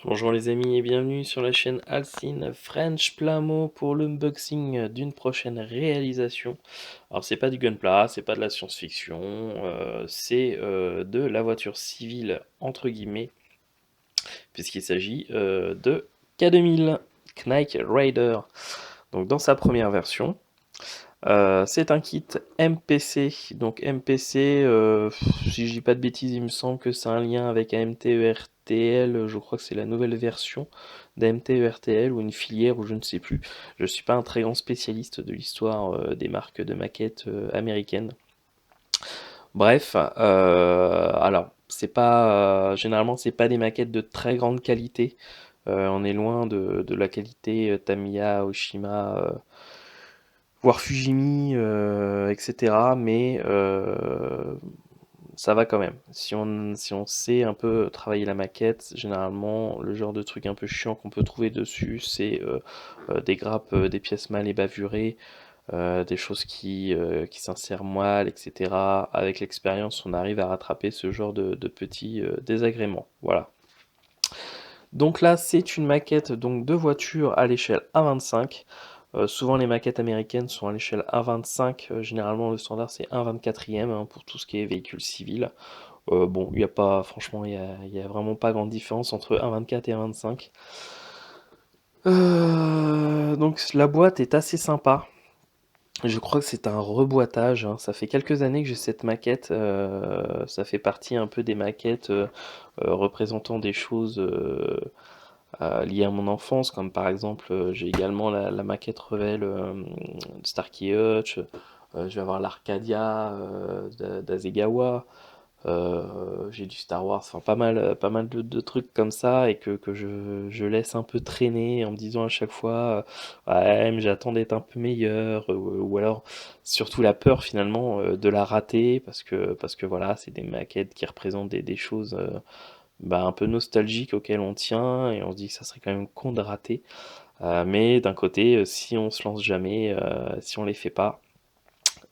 Bonjour les amis et bienvenue sur la chaîne Alcine French Plamo pour l'unboxing d'une prochaine réalisation. Alors c'est pas du Gunpla, c'est pas de la science-fiction, c'est de la voiture civile entre guillemets, puisqu'il s'agit de K2000 Knight Rider. Donc dans sa première version, c'est un kit MPC. Donc MPC, si je dis pas de bêtises, il me semble que c'est un lien avec AMT-ERTL. Je crois que c'est la nouvelle version d'AMT-ERTL ou une filière ou je ne sais plus. Je suis pas un très grand spécialiste de l'histoire des marques de maquettes américaines. Bref, alors c'est pas généralement c'est pas des maquettes de très grande qualité. On est loin de la qualité Tamiya, Oshima, voire Fujimi, etc. Mais ça va quand même. Si on sait un peu travailler la maquette, généralement, le genre de truc un peu chiant qu'on peut trouver dessus, c'est des grappes, des pièces mal ébavurées, des choses qui s'insèrent mal, etc. Avec l'expérience, on arrive à rattraper ce genre de petits désagréments. Voilà. Donc là, c'est une maquette donc, de voiture à l'échelle A25. Souvent, les maquettes américaines sont à l'échelle A25. Généralement, le standard, c'est 1/24e hein, pour tout ce qui est véhicule civil. Bon, il n'y a pas, franchement, il y a vraiment pas grande différence entre 1/24 et 1/25. Donc, la boîte est assez sympa. Je crois que c'est un reboîtage, hein. Ça fait quelques années que j'ai cette maquette. Ça fait partie un peu des maquettes représentant des choses liées à mon enfance, comme par exemple, j'ai également la maquette Revel de Starkey Hutch. Je vais avoir l'Arcadia d'Asegawa. J'ai du Star Wars, enfin pas mal de trucs comme ça et que je laisse un peu traîner en me disant à chaque fois ouais mais j'attends d'être un peu meilleur ou alors surtout la peur finalement de la rater parce que voilà c'est des maquettes qui représentent des choses bah, un peu nostalgiques auxquelles on tient et on se dit que ça serait quand même con de rater. Mais d'un côté si on se lance jamais, si on les fait pas,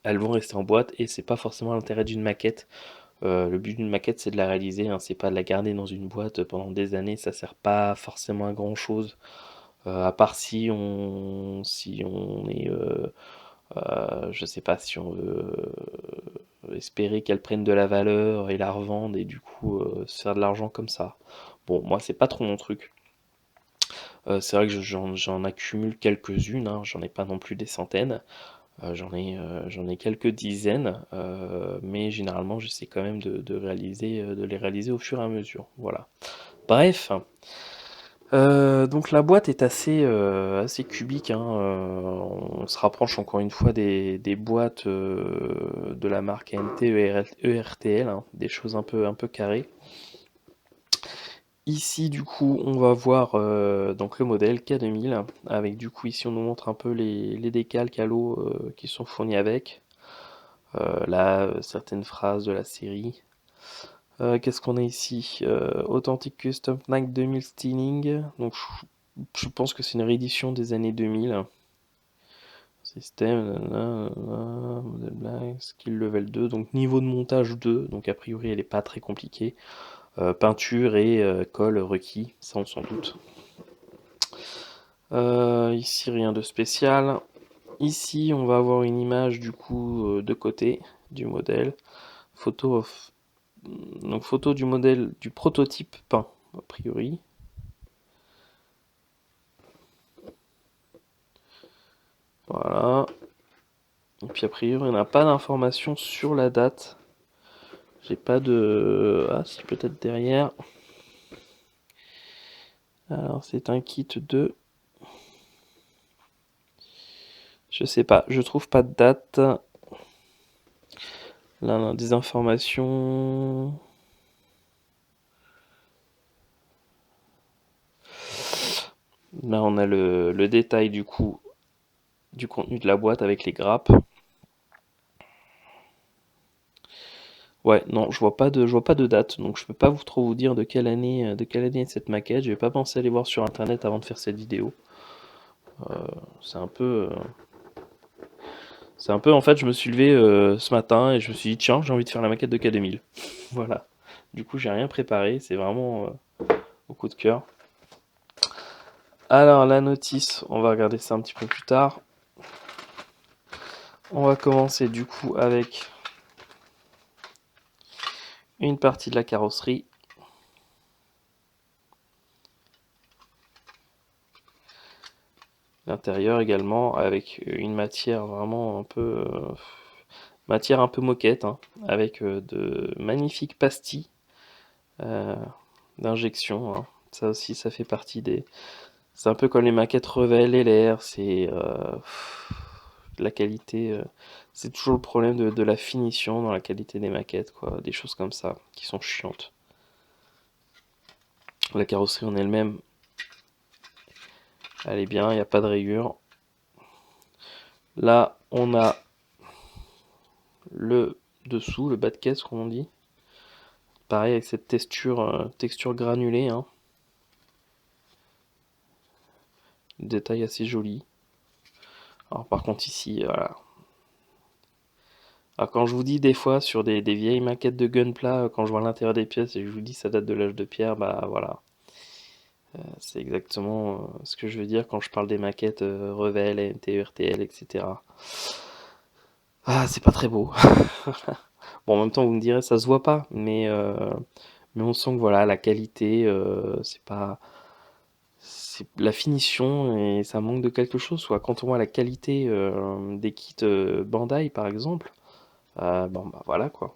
elles vont rester en boîte et c'est pas forcément l'intérêt d'une maquette. Le but d'une maquette, c'est de la réaliser, hein, c'est pas de la garder dans une boîte pendant des années, ça sert pas forcément à grand chose. À part si on est, je sais pas, si on veut espérer qu'elle prenne de la valeur et la revendre et du coup se faire de l'argent comme ça. Bon, moi, c'est pas trop mon truc. C'est vrai que j'en accumule quelques-unes, hein, j'en ai pas non plus des centaines. J'en ai quelques dizaines, mais généralement j'essaie quand même de les réaliser au fur et à mesure. Voilà. Bref, donc la boîte est assez cubique, hein, on se rapproche encore une fois des boîtes de la marque AMT ERTL, hein, des choses un peu carrées. Ici, du coup, on va voir donc le modèle K2000, avec du coup ici on nous montre un peu les décalques à l'eau qui sont fournis avec. Là, certaines phrases de la série. Qu'est-ce qu'on a ici? Authentic Custom Knight 2000 Stealing. Donc, je pense que c'est une réédition des années 2000. Système, modèle black, skill level 2. Donc, niveau de montage 2. Donc, a priori, elle n'est pas très compliquée. Peinture et colle requis. Ça, on s'en doute. Ici, rien de spécial. Ici, on va avoir une image du coup de côté du modèle. Photo Donc photo du modèle du prototype peint, a priori. Voilà. Et puis a priori on n'a pas d'informations sur la date. J'ai pas de... Ah si peut-être derrière. Alors c'est un kit de... Je sais pas, je trouve pas de date. Là on a des informations... Là on a le détail du coup du contenu de la boîte avec les grappes. Ouais, non, je vois pas de date, donc je peux pas trop vous dire de quelle année est cette maquette. Je vais pas penser à aller voir sur internet avant de faire cette vidéo. C'est un peu, en fait, je me suis levé ce matin et je me suis dit tiens, j'ai envie de faire la maquette de K2000. Voilà. Du coup, j'ai rien préparé, c'est vraiment au coup de cœur. Alors la notice, on va regarder ça un petit peu plus tard. On va commencer du coup avec une partie de la carrosserie. L'intérieur également avec une matière vraiment un peu matière un peu moquette, hein, avec de magnifiques pastilles d'injection, hein. Ça aussi, ça fait partie des. C'est un peu comme les maquettes Revell et l'air, c'est la qualité. C'est toujours le problème de la finition dans la qualité des maquettes, quoi. Des choses comme ça qui sont chiantes. La carrosserie en elle-même, elle est bien, il n'y a pas de rayures. Là, on a le dessous, le bas de caisse, comme on dit. Pareil avec cette texture granulée, hein. Détail assez joli. Alors par contre ici, voilà. Alors quand je vous dis des fois sur des vieilles maquettes de Gunpla, quand je vois l'intérieur des pièces et je vous dis ça date de l'âge de pierre, bah voilà. C'est exactement ce que je veux dire quand je parle des maquettes Revell, AMT, RTL, etc. Ah, c'est pas très beau. Bon, en même temps, vous me direz, ça se voit pas, mais on sent que voilà, la qualité, c'est pas. C'est la finition et ça manque de quelque chose, quoi. Quand on voit la qualité des kits Bandai, par exemple, bon, bah voilà, quoi.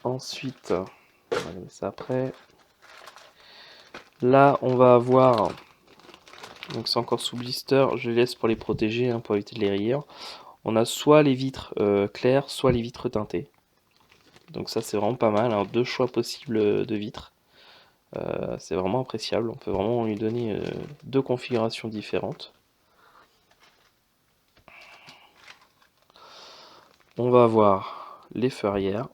Ensuite, on va regarder ça après. Là, on va avoir. Donc, c'est encore sous blister. Je les laisse pour les protéger, hein, pour éviter de les rayures. On a soit les vitres claires, soit les vitres teintées. Donc, ça, c'est vraiment pas mal, hein. Deux choix possibles de vitres. C'est vraiment appréciable. On peut vraiment lui donner deux configurations différentes. On va avoir les feux arrière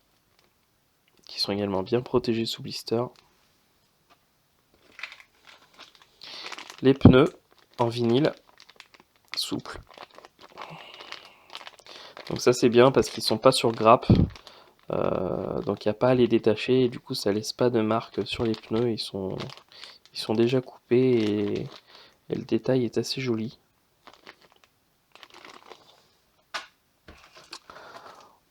qui sont également bien protégés sous blister. Les pneus en vinyle souple. Donc ça c'est bien parce qu'ils sont pas sur grappe. Donc il n'y a pas à les détacher et du coup ça laisse pas de marque sur les pneus. Ils sont déjà coupés et le détail est assez joli.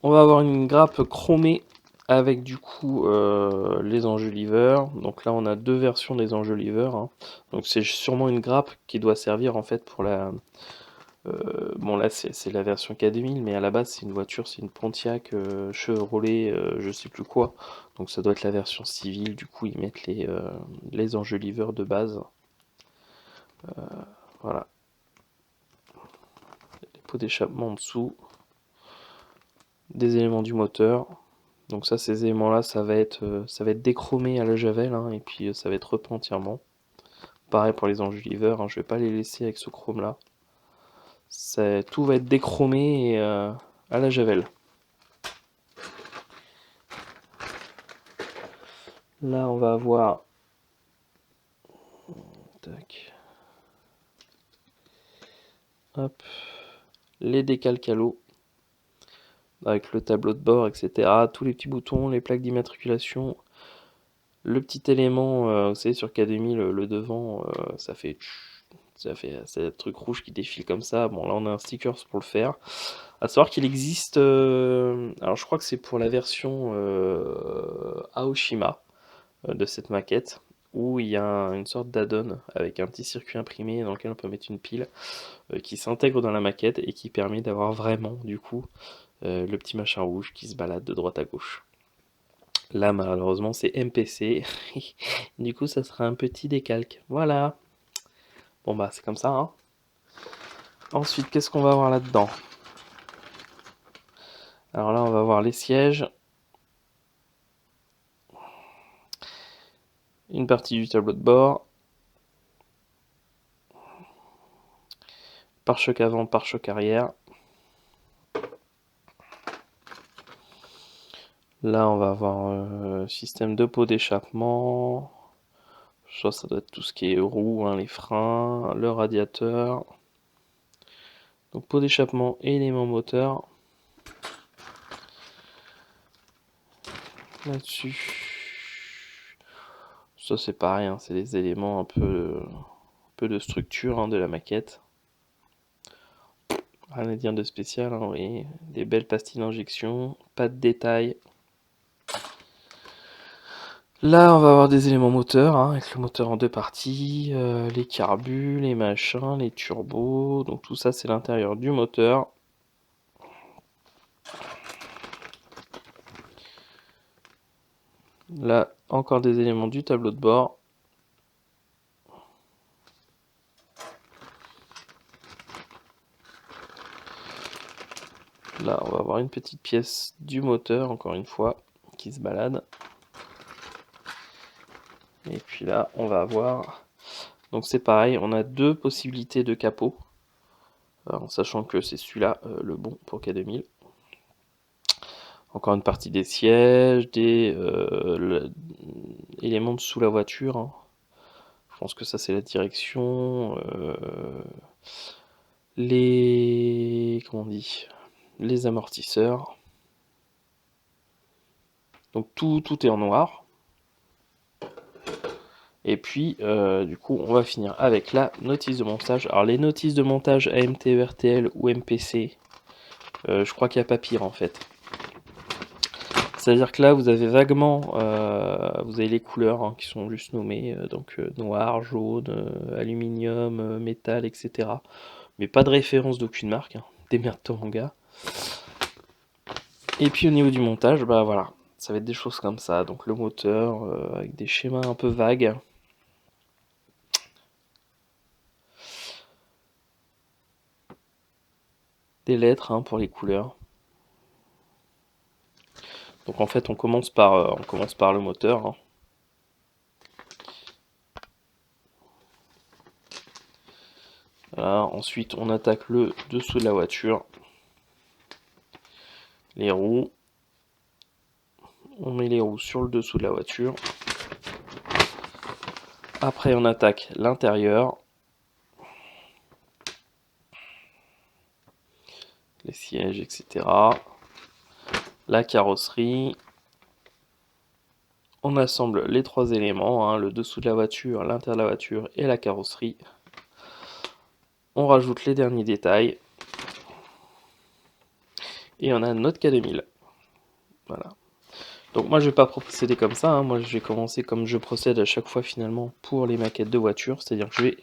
On va avoir une grappe chromée avec du coup les enjoliveurs. Donc là on a deux versions des enjoliveurs, hein. Donc c'est sûrement une grappe qui doit servir en fait pour la. Bon là c'est la version K2000, mais à la base c'est une voiture, c'est une Pontiac Chevrolet, je sais plus quoi. Donc ça doit être la version civile. Du coup ils mettent les enjoliveurs de base. Voilà, les pots d'échappement en dessous, des éléments du moteur. Donc ça, ces éléments-là, ça va être déchromé à la javel, hein, et puis ça va être repeint entièrement. Pareil pour les enjoliveurs, hein, je vais pas les laisser avec ce chrome-là. Tout va être déchromé et, à la javel. Là, on va avoir. Tac. Hop. Les décalcalos avec le tableau de bord, etc. Tous les petits boutons, les plaques d'immatriculation. Le petit élément, vous savez, sur K2000, le devant, c'est un truc rouge qui défile comme ça. Bon, là, on a un sticker pour le faire. À savoir qu'il existe, alors je crois que c'est pour la version Aoshima de cette maquette, où il y a une sorte d'add-on avec un petit circuit imprimé dans lequel on peut mettre une pile qui s'intègre dans la maquette et qui permet d'avoir vraiment, du coup, le petit machin rouge qui se balade de droite à gauche. Là, malheureusement, c'est MPC. Du coup, ça sera un petit décalque. Voilà. Bon, bah, c'est comme ça, hein. Ensuite, qu'est-ce qu'on va avoir là-dedans? Alors là, on va voir les sièges. Une partie du tableau de bord. Pare-choc avant, pare-choc arrière. Là, on va avoir système de pot d'échappement. Ça doit être tout ce qui est roue, hein, les freins, le radiateur. Donc pot d'échappement et élément moteur. Là-dessus, Ça c'est pareil, hein, c'est les éléments un peu de structure hein, de la maquette. Rien à dire de spécial, hein, oui. Des belles pastilles d'injection, pas de détails. Là, on va avoir des éléments moteurs, hein, avec le moteur en deux parties, les carbus, les machins, les turbos. Donc tout ça, c'est l'intérieur du moteur. Là, encore des éléments du tableau de bord. Là, on va avoir une petite pièce du moteur, encore une fois, qui se balade. Et puis là, on va avoir... Donc c'est pareil, on a deux possibilités de capot, en sachant que c'est celui-là le bon pour K2000. Encore une partie des sièges, des éléments de sous la voiture. Hein. Je pense que ça c'est la direction. Comment on dit? Les amortisseurs. Donc tout est en noir. Et puis, du coup, on va finir avec la notice de montage. Alors, les notices de montage AMT, ERTL ou MPC, je crois qu'il n'y a pas pire en fait. C'est-à-dire que là, vous avez vaguement, vous avez les couleurs hein, qui sont juste nommées, donc noir, jaune, aluminium, métal, etc. Mais pas de référence d'aucune marque, hein. Démerde-toi mon gars. Et puis au niveau du montage, bah voilà, ça va être des choses comme ça. Donc le moteur, avec des schémas un peu vagues. Des lettres hein, pour les couleurs. Donc en fait on commence par le moteur. Hein. Voilà. Ensuite on attaque le dessous de la voiture. Les roues. On met les roues sur le dessous de la voiture. Après on attaque l'intérieur. Les sièges, etc. La carrosserie. On assemble les trois éléments, hein, le dessous de la voiture, l'intérieur de la voiture et la carrosserie. On rajoute les derniers détails. Et on a notre K2000. Voilà. Donc moi je vais pas procéder comme ça, hein. Moi je vais commencer comme je procède à chaque fois finalement pour les maquettes de voitures. C'est-à-dire que je vais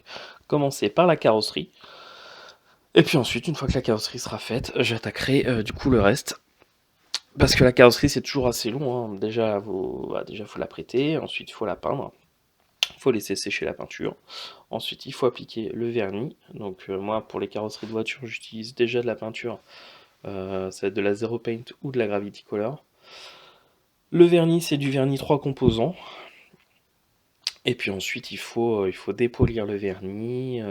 commencer par la carrosserie. Et puis ensuite, une fois que la carrosserie sera faite, j'attaquerai du coup le reste. Parce que la carrosserie c'est toujours assez long. Hein. Déjà, faut la prêter, ensuite il faut la peindre. Il faut laisser sécher la peinture. Ensuite, il faut appliquer le vernis. Donc moi, pour les carrosseries de voiture, j'utilise déjà de la peinture. Ça va être de la Zero Paint ou de la Gravity Color. Le vernis, c'est du vernis 3 composants. Et puis ensuite, il faut dépolir le vernis,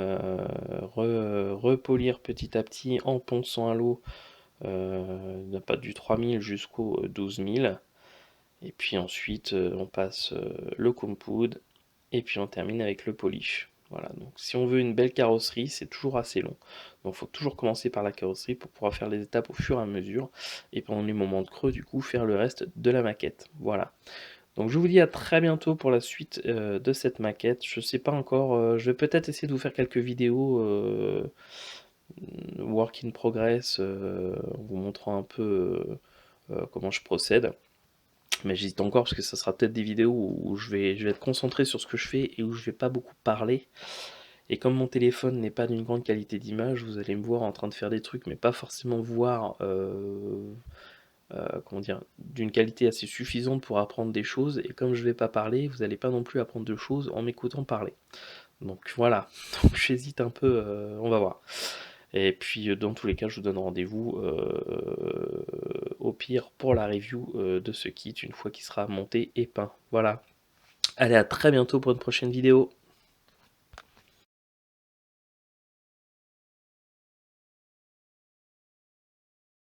repolir petit à petit en ponçant à l'eau, pas du 3000 jusqu'au 12000. Et puis ensuite, on passe le compound et puis on termine avec le polish. Voilà, donc si on veut une belle carrosserie, c'est toujours assez long. Donc il faut toujours commencer par la carrosserie pour pouvoir faire les étapes au fur et à mesure. Et pendant les moments de creux, du coup, faire le reste de la maquette. Voilà. Donc je vous dis à très bientôt pour la suite de cette maquette. Je sais pas encore, je vais peut-être essayer de vous faire quelques vidéos work in progress, en vous montrant un peu comment je procède. Mais j'hésite encore parce que ça sera peut-être des vidéos où je vais être concentré sur ce que je fais et où je vais pas beaucoup parler. Et comme mon téléphone n'est pas d'une grande qualité d'image, vous allez me voir en train de faire des trucs, mais pas forcément voir comment dire, d'une qualité assez suffisante pour apprendre des choses. Et comme je vais pas parler, vous n'allez pas non plus apprendre de choses en m'écoutant parler. Donc voilà, donc j'hésite un peu, on va voir. Et puis dans tous les cas, je vous donne rendez-vous au pire pour la review de ce kit une fois qu'il sera monté et peint. Voilà. Allez, à très bientôt pour une prochaine vidéo.